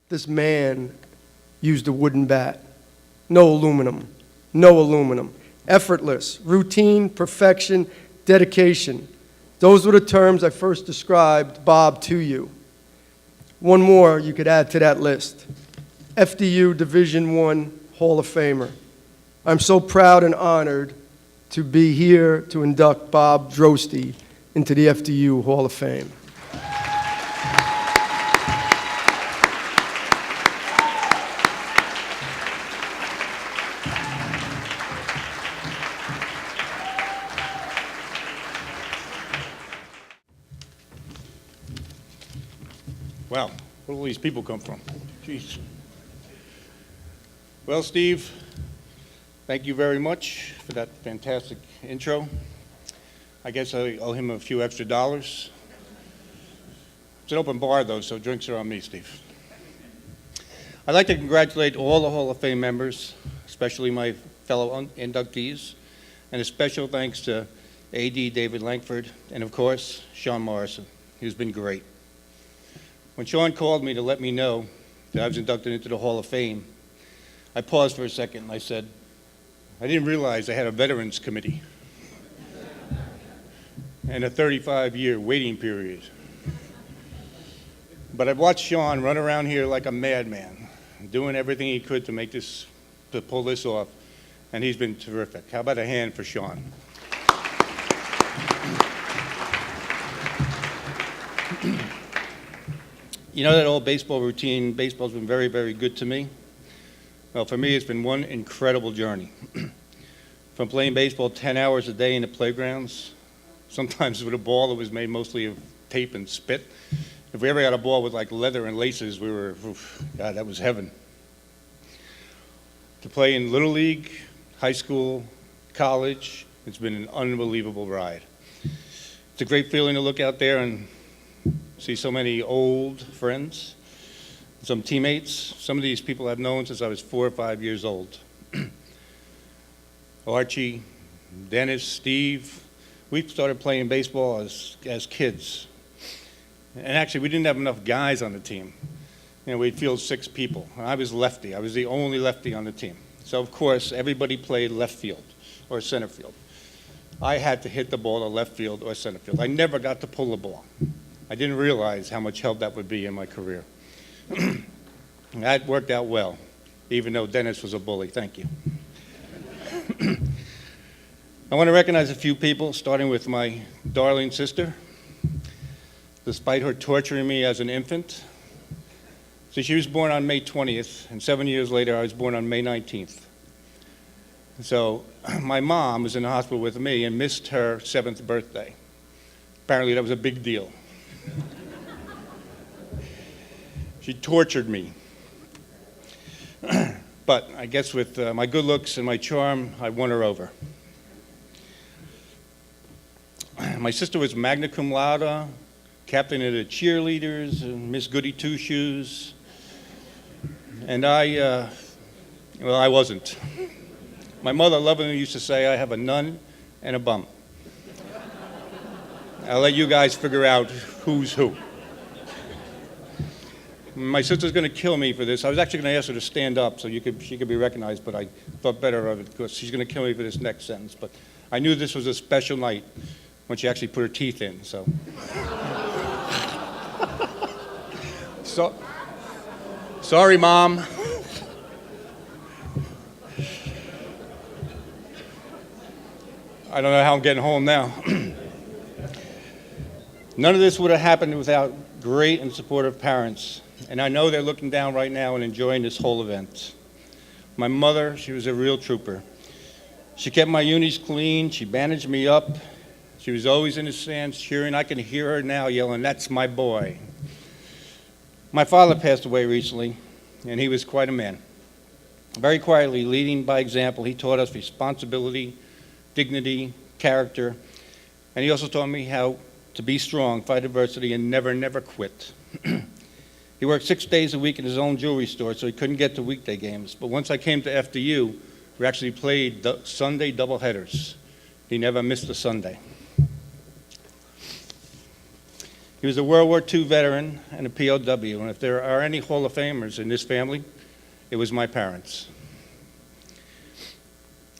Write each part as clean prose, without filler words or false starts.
This man used a wooden bat. No aluminum. No aluminum. Effortless. Routine, perfection, dedication. Those were the terms I first described Bob to you. One more you could add to that list. FDU Division I Hall of Famer. I'm so proud and honored to be here to induct Bob Droste into the FDU Hall of Fame. Wow, where do all these people come from? Jeez. Well, Steve, thank you very much for that fantastic intro. I guess I owe him a few extra dollars. It's an open bar, though, so drinks are on me, Steve. I'd like to congratulate all the Hall of Fame members, especially my fellow inductees, and a special thanks to A.D. David Langford, and of course, Sean Morrison, who's been great. When Sean called me to let me know that I was inducted into the Hall of Fame, I paused for a second and I said, I didn't realize I had a Veterans Committee and a 35-year waiting period. But I've watched Sean run around here like a madman, doing everything he could to pull this off, and he's been terrific. How about a hand for Sean? You know that old baseball routine, baseball's been very, very good to me. Well, for me, it's been one incredible journey. From playing baseball 10 hours a day in the playgrounds, sometimes with a ball that was made mostly of tape and spit. If we ever got a ball with like leather and laces, we were, God, that was heaven. To play in Little League, high school, college, it's been an unbelievable ride. It's a great feeling to look out there and see so many old friends, some teammates. Some of these people I've known since I was 4 or 5 years old. Archie, Dennis, Steve, we started playing baseball as kids. And actually, we didn't have enough guys on the team. You know, we'd field 6 people. I was lefty. I was the only lefty on the team. So, of course, everybody played left field or center field. I had to hit the ball to left field or center field. I never got to pull the ball. I didn't realize how much help that would be in my career. That worked out well, even though Dennis was a bully. Thank you. I want to recognize a few people, starting with my darling sister. Despite her torturing me as an infant, so she was born on May 20th, and 7 years later, I was born on May 19th. So my mom was in the hospital with me and missed her 7th birthday. Apparently, that was a big deal. She tortured me. But I guess with my good looks and my charm, I won her over. My sister was magna cum laude, captain of the cheerleaders, and Miss Goody Two-Shoes. And I wasn't. My mother lovingly used to say, I have a nun and a bum. I'll let you guys figure out who's who. My sister's going to kill me for this. I was actually going to ask her to stand up so she could be recognized, but I thought better of it because she's going to kill me for this next sentence. But I knew this was a special night when she actually put her teeth in, so. Sorry, Mom. I don't know how I'm getting home now. None of this would have happened without great and supportive parents, and I know they're looking down right now and enjoying this whole event. My mother, she was a real trooper. She kept my unis clean, she bandaged me up, she was always in the stands cheering. I can hear her now yelling, "That's my boy." My father passed away recently, and he was quite a man. Very quietly, leading by example, he taught us responsibility, dignity, character, and he also taught me how to be strong, fight adversity, and never, never quit. He worked 6 days a week in his own jewelry store, so he couldn't get to weekday games. But once I came to FDU, we actually played Sunday doubleheaders. He never missed a Sunday. He He was a World War II veteran and a POW, and if there are any Hall of Famers in this family, it was my parents.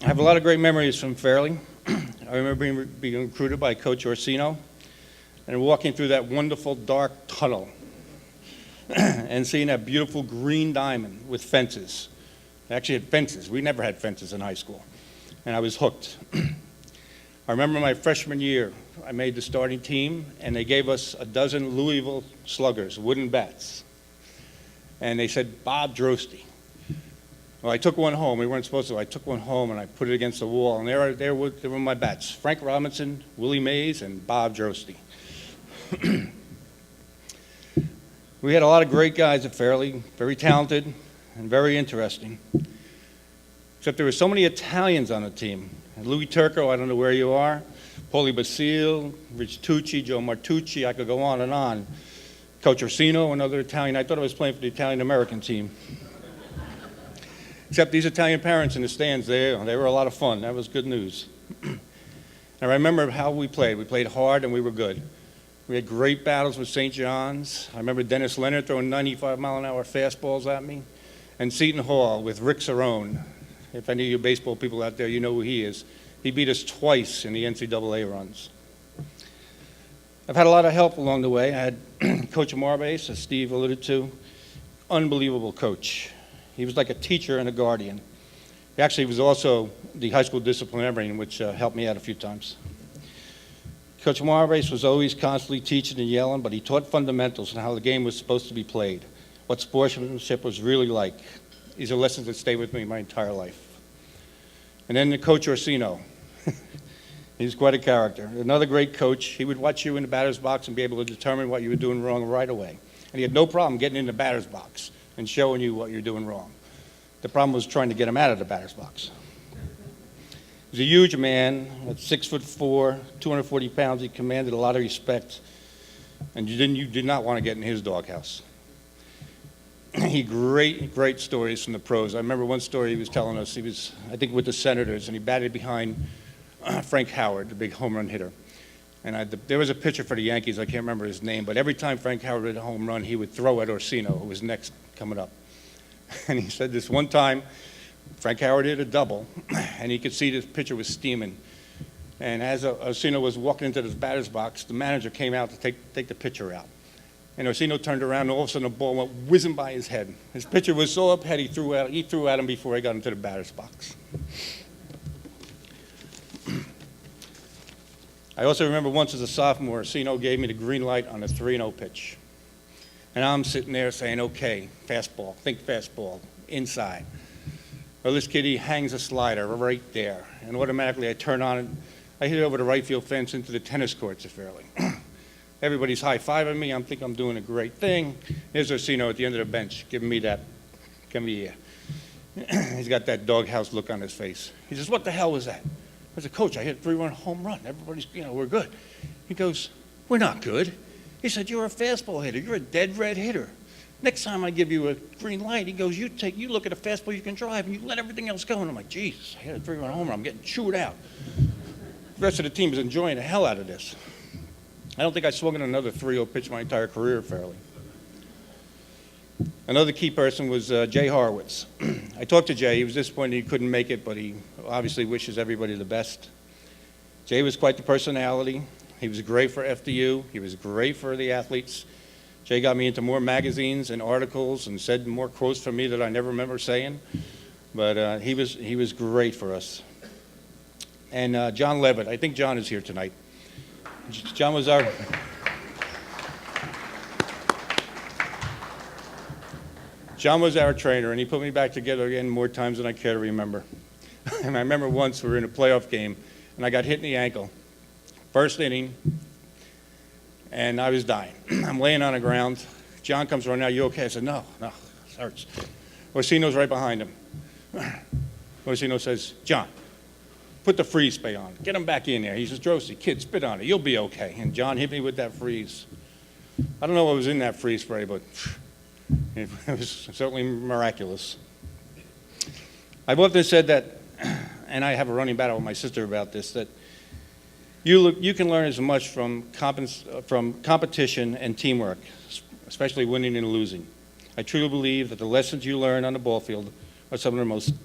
I have a lot of great memories from Fairleigh. I remember being recruited by Coach Orsino and walking through that wonderful dark tunnel and seeing that beautiful green diamond with fences. They actually had fences. We never had fences in high school, and I was hooked. I remember my freshman year, I made the starting team, and they gave us a dozen Louisville sluggers, wooden bats. And they said, Bob Droste. Well, I took one home. We weren't supposed to. I took one home, and I put it against the wall, and there were my bats, Frank Robinson, Willie Mays, and Bob Droste. We had a lot of great guys at Fairleigh, very talented and very interesting. Except there were so many Italians on the team. Louis Turco, I don't know where you are, Paulie Basile, Rich Tucci, Joe Martucci, I could go on and on. Coach Orsino, another Italian. I thought I was playing for the Italian-American team. Except these Italian parents in the stands there, they were a lot of fun. That was good news. And I remember how we played. We played hard and we were good. We had great battles with St. John's. I remember Dennis Leonard throwing 95-mile-an-hour fastballs at me. And Seton Hall with Rick Cerrone. If any of you baseball people out there, you know who he is. He beat us twice in the NCAA runs. I've had a lot of help along the way. I had Coach Marbase, as Steve alluded to. Unbelievable coach. He was like a teacher and a guardian. He actually was also the high school disciplinarian, which helped me out a few times. Coach Marbase was always constantly teaching and yelling, but he taught fundamentals and how the game was supposed to be played, what sportsmanship was really like. These are lessons that stay with me my entire life. And then the Coach Orsino. He's quite a character. Another great coach. He would watch you in the batter's box and be able to determine what you were doing wrong right away. And he had no problem getting in the batter's box and showing you what you're doing wrong. The problem was trying to get him out of the batter's box. He was a huge man, at 6'4", 240 pounds. He commanded a lot of respect, and you did not want to get in his doghouse. He great stories from the pros. I remember one story he was telling us. He was, I think, with the Senators, and he batted behind Frank Howard, the big home run hitter. And there was a pitcher for the Yankees. I can't remember his name, but every time Frank Howard hit a home run, he would throw at Orsino, who was next coming up. And he said this one time, Frank Howard hit a double, and he could see this pitcher was steaming. And as Orsino was walking into the batter's box, the manager came out to take the pitcher out. And Orsino turned around, and all of a sudden the ball went whizzing by his head. His pitcher was so upset, he threw at him before he got into the batter's box. I also remember once as a sophomore, Orsino gave me the green light on a 3-0 pitch. And I'm sitting there saying, okay, fastball, think fastball, inside. Well, this kid, he hangs a slider right there. And automatically I turn on it. I hit it over the right field fence into the tennis courts at Fairleigh. Everybody's high-fiving me. I think I'm doing a great thing. Here's Orsino at the end of the bench giving me that, come here. He's got that doghouse look on his face. He says, what the hell was that? I said, Coach, I hit a 3-run home run. Everybody's, we're good. He goes, we're not good. He said, you're a fastball hitter. You're a dead red hitter. Next time I give you a green light, he goes, you look at a fastball you can drive, and you let everything else go. And I'm like, Jesus, I hit a 3-run home run. I'm getting chewed out. The rest of the team is enjoying the hell out of this. I don't think I swung in another 3-0 pitch my entire career at Fairleigh. Another key person was Jay Horowitz. I talked to Jay. He was disappointed he couldn't make it, but he obviously wishes everybody the best. Jay was quite the personality. He was great for FDU. He was great for the athletes. Jay got me into more magazines and articles and said more quotes from me that I never remember saying. But he was great for us. And John Levitt. I think John is here tonight. John was our trainer, and he put me back together again more times than I care to remember. And I remember once we were in a playoff game, and I got hit in the ankle. First inning, and I was dying. I'm laying on the ground. John comes running out, you okay? I said, no, it hurts. Orsino's right behind him. Orsino says, John, put the freeze spray on. Get him back in there. He says, Droste, kid, spit on it. You'll be okay. And John hit me with that freeze. I don't know what was in that freeze spray, but it was certainly miraculous. I've often said that, and I have a running battle with my sister about this, that You can learn as much from competition and teamwork, especially winning and losing. I truly believe that the lessons you learn on the ball field are some of the most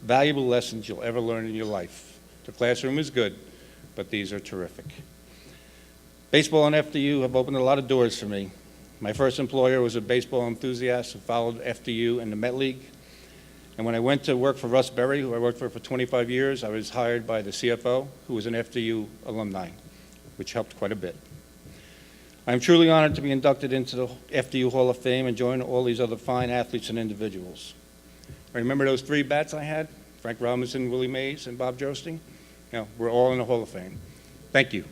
valuable lessons you'll ever learn in your life. The classroom is good, but these are terrific. Baseball and FDU have opened a lot of doors for me. My first employer was a baseball enthusiast who followed FDU in the Met League. And when I went to work for Russ Berry, who I worked for 25 years, I was hired by the CFO, who was an FDU alumni, which helped quite a bit. I'm truly honored to be inducted into the FDU Hall of Fame and join all these other fine athletes and individuals. I remember those 3 bats I had, Frank Robinson, Willie Mays, and Bob Droste? We're all in the Hall of Fame. Thank you.